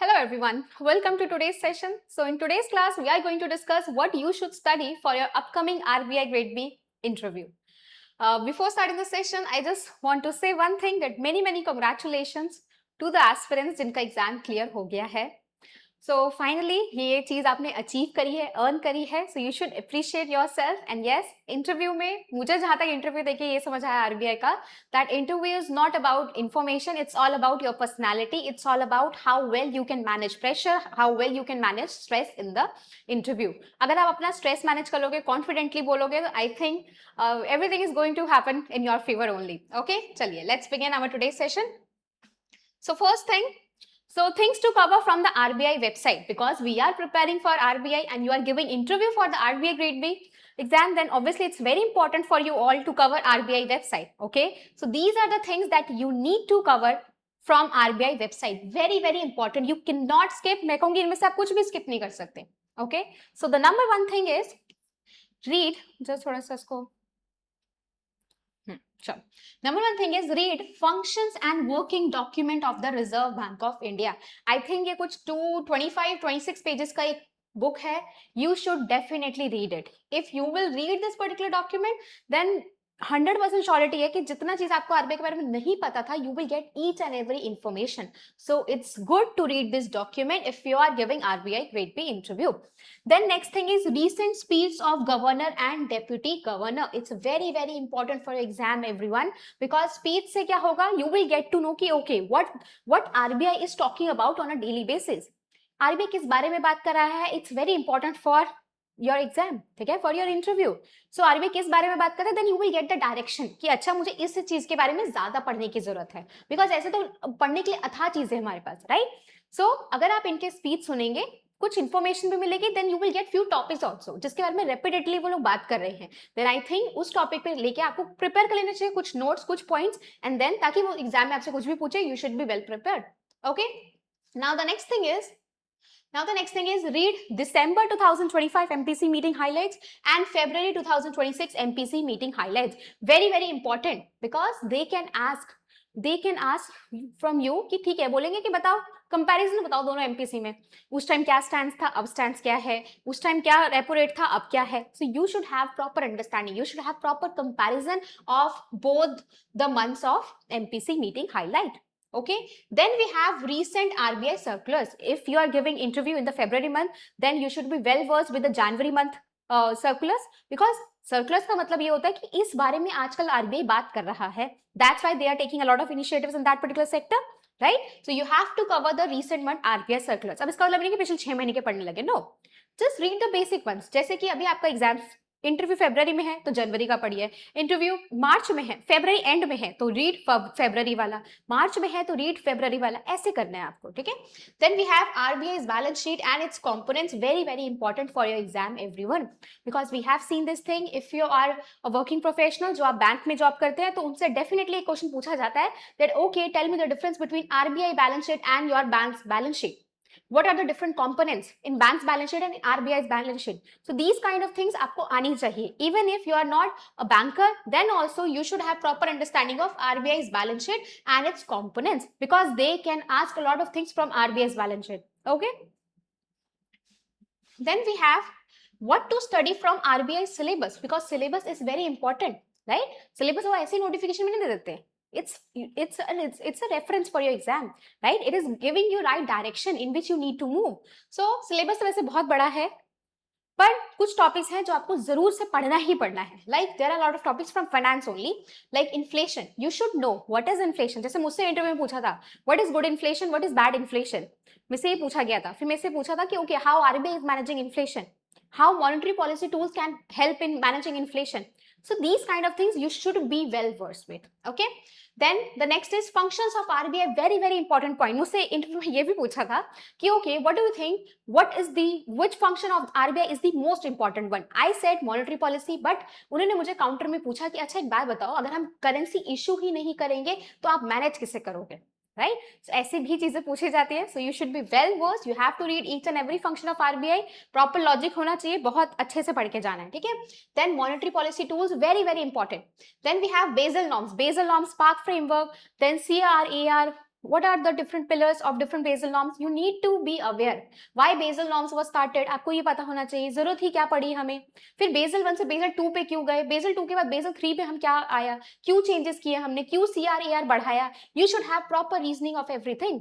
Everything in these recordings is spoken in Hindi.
Hello everyone, welcome to today's session. So in today's class, we are going to discuss what you should study for your upcoming RBI Grade B interview. Before starting the session, I just want to say one thing that many congratulations to the aspirants जिनका exam clear हो गया है. सो फाइनली ये चीज आपने अचीव करी है, अर्न करी है, so you should appreciate yourself. And yes, interview में मुझे जहां तक इंटरव्यू देखे ये समझ आया आरबीआई का, that interview is not about information, it's all about your personality, it's all about how well you can manage pressure, how well you can manage stress in the interview. अगर आप अपना स्ट्रेस मैनेज कर लोगे, कॉन्फिडेंटली बोलोगे, तो I think everything is going to happen in your favour only. Okay, चलिए let's begin our today session. So first thing, so things to cover from the RBI website, because we are preparing for RBI and you are giving interview for the RBI Grade B exam, then obviously it's very important for you all to cover RBI website. Okay, so these are the things that you need to cover from RBI website. Very important. You cannot skip. मैं कहूँगी इनमें से आप कुछ भी skip नहीं कर सकते. Okay, so the number one thing is read. Just थोड़ा सा इसको Sure. Number one thing is read functions and working document of the Reserve Bank of India. I think ये कुछ 225-26 pages का एक book है. You should definitely read it. If you will read this particular document, then 100% surety है कि जितना चीज आपको आरबीआई के बारे में नहीं पता था, you will get each and every information. So it's good to read this document if you are giving RBI Grade B interview. Then next thing is recent speech of governor and deputy governor. It's very important for exam everyone, because speech से क्या होगा, you will get to know कि okay what RBI is talking about on a daily basis. RBI किस बारे में बात कर रहा है, it's very important for your exam, ठीक है, for your interview. So RBI किस बारे में बात करते हैं, then you will get the direction कि अच्छा मुझे इस चीज के बारे में ज्यादा पढ़ने की जरूरत है, बिकॉज ऐसे तो पढ़ने के लिए अथाह चीजें हमारे पास, राइट. सो अगर आप इनके स्पीच सुनेंगे, कुछ इन्फॉर्मेशन भी मिलेगी, then you will get few topics also जिसके बारे में रेपिटेडली वो लोग बात कर रहे हैं. देन आई थिंक उस टॉपिक पे लेके आपको प्रिपेयर कर लेना चाहिए, कुछ नोट्स, कुछ पॉइंट्स, एंड देन ताकि वो एग्जाम में आपसे कुछ भी पूछे, you should be well prepared. Okay, now the next thing is read December 2025 MPC meeting highlights and February 2026 MPC meeting highlights. Very important, because they can ask from you कि ठीक है, बोलेंगे कि बताओ कंपैरिजन बताओ दोनों एमपीसी में, उस टाइम क्या स्टैंड था, अब स्टैंड क्या है, उस टाइम क्या रेपो रेट था, अब क्या है. So you should have proper understanding, you should have proper comparison of both the months of MPC meeting highlight. Okay, then we have recent RBI circulars. If you are giving interview in the February month, then you should be well versed with the January month circulars, because circulars का मतलब ये होता है कि इस बारे में आजकल RBI बात कर रहा है. That's why they are taking a lot of initiatives in that particular sector, right? So you have to cover the recent month RBI circulars. अब इसका मतलब नहीं कि पिछले 6 महीने के पढ़ने लगे, no. Just read the basic ones. जैसे कि अभी आपका एग्जाम इंटरव्यू फरवरी में है तो जनवरी का पढ़िए, इंटरव्यू मार्च में है, फरवरी एंड में है तो रीड फरवरी वाला, मार्च में है तो रीड फरवरी वाला, ऐसे करना है आपको, ठीक है. Then we have RBI's balance sheet and its components. Very important for your exam everyone, because we have seen this thing. If you are a working professional, जो आप बैंक में जॉब करते हैं, तो उनसे डेफिनेटली एक क्वेश्चन पूछा जाता है that okay tell me the difference between RBI balance sheet and your bank's balance sheet. What are the different components in bank's balance sheet and RBI's balance sheet? So these kind of things आपको आनी चाहिए. Even if you are not a banker, then also you should have proper understanding of RBI's balance sheet and its components, because they can ask a lot of things from RBI's balance sheet. Okay. Then we have what to study from RBI syllabus, because syllabus is very important, right? Syllabus वो ऐसे notification में नहीं दे देते. It's a reference for your exam, right? It is giving you right direction in which you need to move. So syllabus वैसे बहुत बड़ा है, पर कुछ टॉपिक्स हैं जो आपको जरूर से पढ़ना ही पढ़ना है. Like there are lot of topics from finance only, like inflation. You should know what is inflation. जैसे मुझसे इंटरव्यू में पूछा था what is good inflation, what is bad inflation, मुझसे ये पूछा गया था. फिर मेरे से पूछा था कि okay how RBI is managing inflation, how monetary policy tools can help in managing inflation. So these kind of things you should be well versed with. Okay, then the next is functions of RBI. Very important point. मुझसे इंटरव्यू में ये भी पूछा था कि okay what do you think, what is the which function of RBI is the most important one. I said monetary policy, but उन्होंने मुझे काउंटर में पूछा कि अच्छा एक बात बताओ, अगर हम करेंसी इशू ही नहीं करेंगे तो आप मैनेज किसे करोगे, राइट. सो ऐसी भी चीजें पूछी जाती है. So you should be well versed, you have to read each and every function of RBI. Proper logic होना चाहिए, बहुत अच्छे से पढ़ के जाना है, ठीक है. Then monetary policy tools, very important. Then we have Basel norms, spark framework, then CRAR, what are the different pillars of different Basel norms? You need to be aware why Basel norms was started. आपको ये पता होना चाहिए जरूरत ही क्या पड़ी हमें, फिर Basel 1 से Basel 2 पे क्यों गए, Basel 2 के बाद Basel 3 पे हम क्या आया, क्यों चेंजेस किए हमने, क्यों CRAR बढ़ाया. You should have proper reasoning of everything.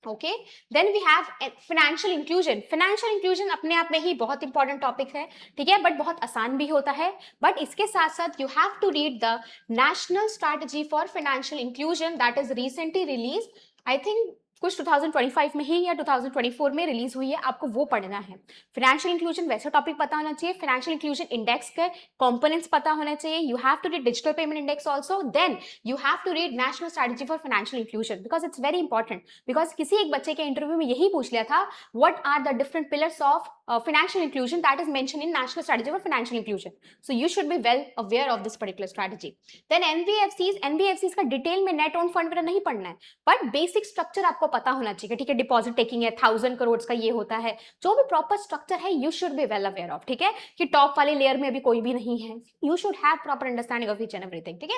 Okay, then we have financial inclusion. Financial inclusion अपने आप में ही बहुत इंपॉर्टेंट टॉपिक है, ठीक है, बट बहुत आसान भी होता है. बट इसके साथ साथ you have to read the national strategy for financial inclusion that is recently release. I think कुछ 2025 में ही या 2024 में रिलीज हुई है, आपको वो पढ़ना है. फाइनेंशियल इंक्लूजन वैसा टॉपिक पता होना चाहिए. फाइनेंशियल इंक्लूजन इंडेक्स के कंपोनेंट्स पता होने चाहिए. You have to read digital payment index also. Then you have to read national strategy for financial inclusion because it's very important. Because किसी एक बच्चे के इंटरव्यू में यही पूछ लिया था, what are the different pillars of financial inclusion that is mentioned in national strategy for financial inclusion. So you should be well aware of this particular strategy. Then NBFCs का डिटेल में नेट ओन फंड वगैरह नहीं पढ़ना है, बट बेसिक स्ट्रक्चर आपको पता होना चाहिए. ठीक है, डिपॉजिट टेकिंग है, 1000 करोड़ का ये होता है, जो भी प्रॉपर स्ट्रक्चर है you should be well aware of. ठीक है, कि टॉप वाले लेयर में अभी कोई भी नहीं है, you should have proper understanding of each and everything. ठीक है,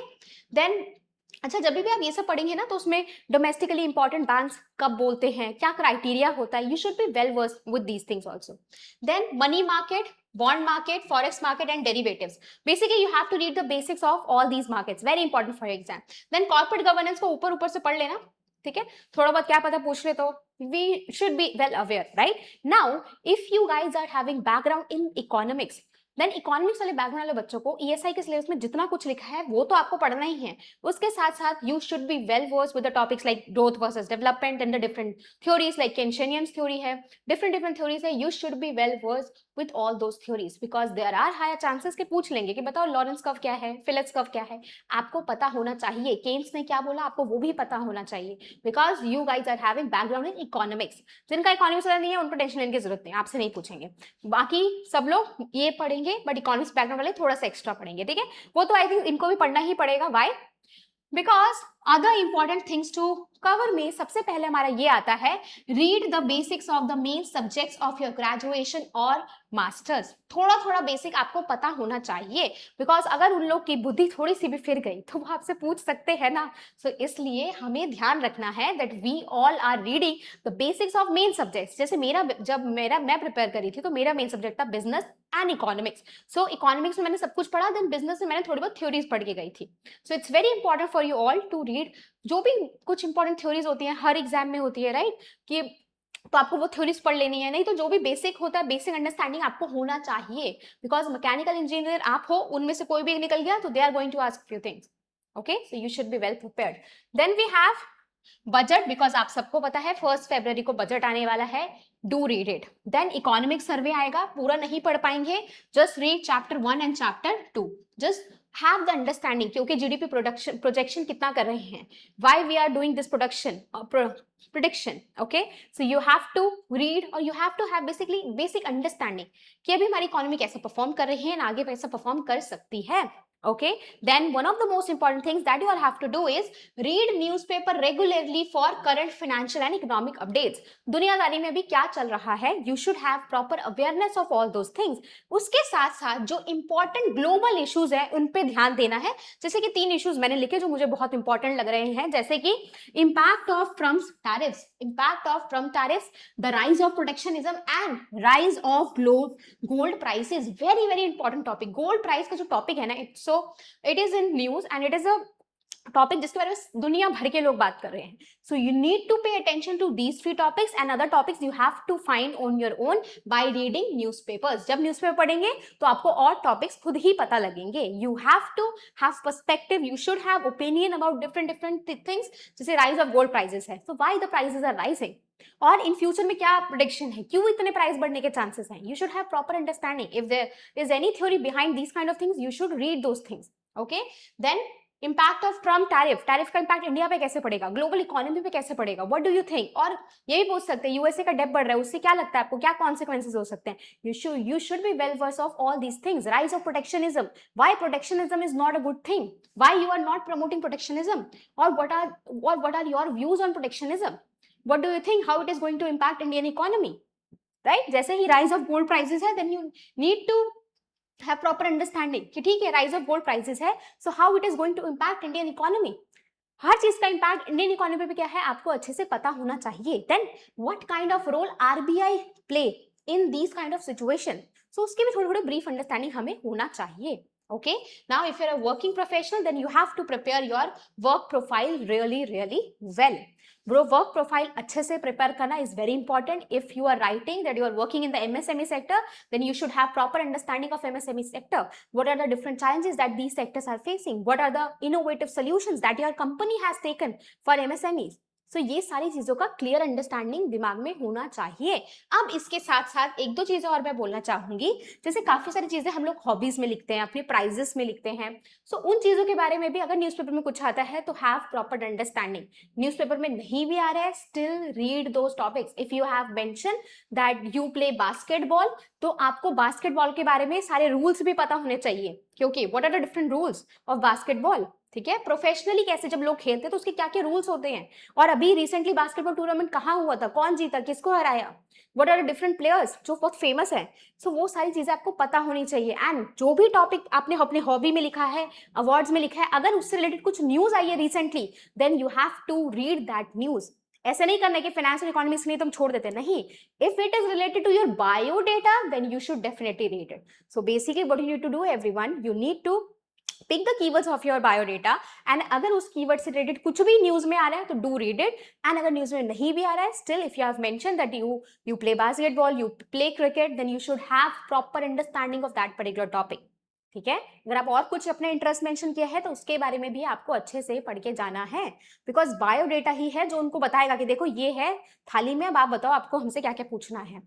देन अच्छा, जब भी आप ये सब पढ़ेंगे ना तो उसमें डोमेस्टिकली इंपॉर्टेंट बैंक्स कब बोलते हैं, क्या क्राइटेरिया होता है, you should be well versed with these things also. Then money market, bond market, forex market and derivatives. Basically you have to read the basics of all these markets, very important for your exam. Then corporate governance को ऊपर ऊपर से पढ़ लेना. ठीक है, थोड़ा बहुत क्या पता पूछ ले तो we should be well aware, right? Now if you guys are having background in economics, देन इकोनॉमिक्स वाले बैकग्राउंड वाले बच्चों को ईएसआई के सिलेबस में जितना कुछ लिखा है वो तो आपको पढ़ना ही है. उसके साथ साथ you should be well versed with the topics like growth versus development and the different theories like Keynesians theory है, डिफरेंट थ्योरीज है. You should be well versed with all those theories because there are higher chances के पूछ लेंगे कि बताओ लॉरेंस कर्व क्या है, फिलिप्स कर्व क्या है. आपको पता होना चाहिए. केन्स ने क्या बोला आपको वो भी पता होना चाहिए because you guys are having background in economics. जिनका इकोनॉमिक्स वाला नहीं है उनको टेंशन लेने की जरूरत नहीं, आपसे नहीं पूछेंगे. बाकी सब लोग ये पढ़ेंगे बट इकोनॉमिक्स बैकग्राउंड वाले थोड़ा सा एक्स्ट्रा पढ़ेंगे. ठीक है, वो तो आई थिंक इनको भी पढ़ना ही पड़ेगा. Why? Because other important things to cover में सबसे पहले हमारा ये आता है, read the basics of the main subjects of your graduation और मास्टर्स. थोड़ा थोड़ा बेसिक आपको पता होना चाहिए बिकॉज अगर उन लोग की बुद्धि थोड़ी सी भी फिर गई तो वो आपसे पूछ सकते हैं ना. सो इसलिए हमें ध्यान रखना है that we all are reading the basics of main subjects. जैसे मैं प्रिपेयर करी थी तो मेरा मेन सब्जेक्ट था business and economics. So economics में मैंने सब कुछ पढ़ा, देन बिजनेस में मैंने थोड़ी बहुत थ्योरीज पढ़ के गई थी. So it's very important for you all to read. जो भी कुछ इंपॉर्टेंट थ्योरीज होती हैं हर एग्जाम में होती है, राइट, कि तो आपको वो थ्योरीज पढ़ लेनी है. नहीं तो जो भी बेसिक होता है, बेसिक अंडरस्टैंडिंग आपको होना चाहिए बिकॉज मैकेनिकल इंजीनियर आप हो, उनमें से कोई भी निकल गया तो they are going to ask few things. Okay, so you should be well prepared. Then we have budget because आप सबको पता है 1 फरवरी को बजट आने वाला है. Do read it. Then economic survey आएगा, पूरा नहीं पढ़ पाएंगे, just read chapter 1 and chapter 2. Just have the understanding क्योंकि जीडीपी प्रोजेक्शन कितना कर रहे हैं, why we are doing this production. Okay, so you have to read और you have to have basically basic understanding कि अभी हमारी इकोनॉमी कैसे परफॉर्म कर रही है, आगे कैसे परफॉर्म कर सकती है. Okay, then one of the most important things that you all have to do is read newspaper regularly for current financial and economic updates. दुनियादारी में भी क्या चल रहा है, you should have proper awareness of all those things. उसके साथ साथ जो important global issues है उन पे ध्यान देना है. जैसे कि 3 issues मैंने लिखे जो मुझे बहुत important लग रहे हैं, जैसे कि impact of Trump's tariffs, the rise of protectionism and rise of gold prices. Very very important topic. gold price का जो topic है ना, so it is in news and it is a topic जिसके बारे में दुनिया भर के लोग बात कर रहे हैं. So you need to pay attention to these 3 topics and other topics you have to find on your own by reading newspapers. जब न्यूज़पेपर पढ़ेंगे तो आपको और टॉपिक्स खुद ही पता लगेंगे. You have to have perspective, you should have opinion about different things. जैसे राइज ऑफ गोल्ड प्राइसेस है, so why the prices are rising और इन फ्यूचर में क्या प्रेडिक्शन है, क्यों इतने प्राइस बढ़ने के चांसेस हैं. You should have proper understanding. If there is any theory behind these kind of things you should read those things. Okay, then impact of Trump tariff का इम्पैक्ट इंडिया पे कैसे पड़ेगा, ग्लोबल इकोनॉमी पे कैसे पड़ेगा, व्हाट डू यू थिंक. और ये भी पूछ सकते हैं यूएसए का डेब्ट बढ़ रहा है, उससे क्या लगता है आपको, क्या कॉन्सिक्वेंसेस हो सकते हैं. You should be well versed of all these things. Rise of protectionism, why protectionism is not a good thing, why you are not promoting protectionism, और what are your views on protectionism. What do you think how it is going to impact Indian economy, right? जैसे ही rise of gold prices है, then you need to have proper understanding कि ठीक है rise of gold prices है, so how it is going to impact Indian economy. हर चीज का इम्पैक्ट इंडियन इकोनॉमी पे क्या है आपको अच्छे से पता होना चाहिए. Then what kind of role RBI play in these kind of situation, so उसकी भी थोड़ी थोड़ी ब्रीफ अंडरस्टैंडिंग हमें होना चाहिए. Okay, now if you're a working professional, then you have to prepare your work profile really well. Bro, work profile अच्छे से prepare करना is very important. If you are writing that you are working in the MSME sector, then you should have proper understanding of MSME sector. What are the different challenges that these sectors are facing? What are the innovative solutions that your company has taken for MSMEs? सो ये सारी चीजों का क्लियर अंडरस्टैंडिंग दिमाग में होना चाहिए. अब इसके साथ साथ एक दो चीजें और मैं बोलना चाहूंगी. जैसे काफी सारी चीजें हम लोग हॉबीज में लिखते हैं, अपने प्राइजेस में लिखते हैं. सो उन चीजों के बारे में भी अगर न्यूज़पेपर में कुछ आता है तो हैव प्रॉपर अंडरस्टैंडिंग. न्यूज़पेपर में नहीं भी आ रहा है, still read those topics. If you have mention that you play basketball, तो आपको बास्केटबॉल के बारे में सारे रूल्स भी पता होने चाहिए, क्योंकि what are the different rules of basketball. ठीक है, प्रोफेशनली कैसे जब लोग खेलते हैं तो उसके क्या क्या रूल्स होते हैं, और अभी रिसेंटली बास्केटबॉल टूर्नामेंट कहाँ हुआ था, कौन जीता, किसको हराया, what are the different players जो बहुत फेमस है. सो वो सारी चीजें आपको पता होनी चाहिए. एंड जो भी टॉपिक आपने अपने हॉबी में लिखा है, अवार्ड्स में लिखा है, अगर उससे रिलेटेड कुछ न्यूज आई है recently, then you have to read that news. ऐसा नहीं करना कि फाइनेंशियल इकोनॉमिक्स के लिए तुम छोड़ देते, नहीं. If it is related to your biodata, then you should definitely read it. So basically what you need to do everyone, you need to pick the keywords of your biodata, and अगर उस कीवर्ड से रिलेटेड कुछ भी न्यूज में आ रहा है तो डू रीड इट. एंड अगर न्यूज में नहीं भी आ रहा है, still if you have mention that you play basketball, you play cricket, then you should have proper understanding of that particular topic. ठीक है, अगर आप और कुछ अपने इंटरेस्ट मेंशन किया है तो उसके बारे में भी आपको अच्छे से पढ़ के जाना है, बिकॉज बायोडेटा ही है जो उनको बताएगा कि देखो ये है थाली में, अब आप बताओ आपको हमसे क्या क्या पूछना है.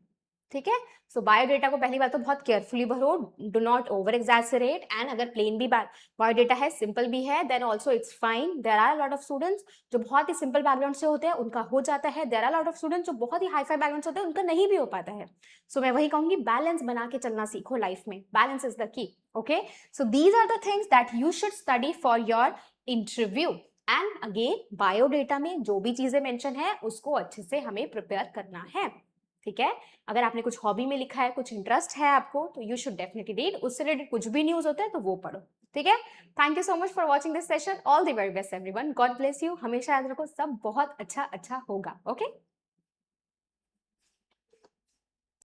ठीक है, सो बायोडेटा को पहली बात तो बहुत केयरफुली भरो, do not over exaggerate. And अगर प्लेन भी बायोडेटा है, सिंपल भी है, then also it's fine. There are lot of students जो बहुत ही सिंपल बैकग्राउंड से होते हैं, उनका हो जाता है. There are lot of students जो बहुत ही हाई फाई बैकग्राउंड से होते हैं, उनका नहीं भी हो पाता है. सो मैं वही कहूंगी, बैलेंस बना के चलना सीखो लाइफ में. Balance is the key. Okay, so these are the things that you should study for your interview. And again, biodata में जो भी चीजें मेंशन है उसको अच्छे से हमें प्रिपेयर करना है. ठीक है, अगर आपने कुछ हॉबी में लिखा है, कुछ इंटरेस्ट है आपको, तो यू शुड डेफिनेटली रीड. उससे रिलेटेड कुछ भी न्यूज होता है तो वो पढ़ो. ठीक है, thank you so much for watching this session. All the very best everyone. God bless you. हमेशा याद रखो, सब बहुत अच्छा अच्छा होगा. ओके.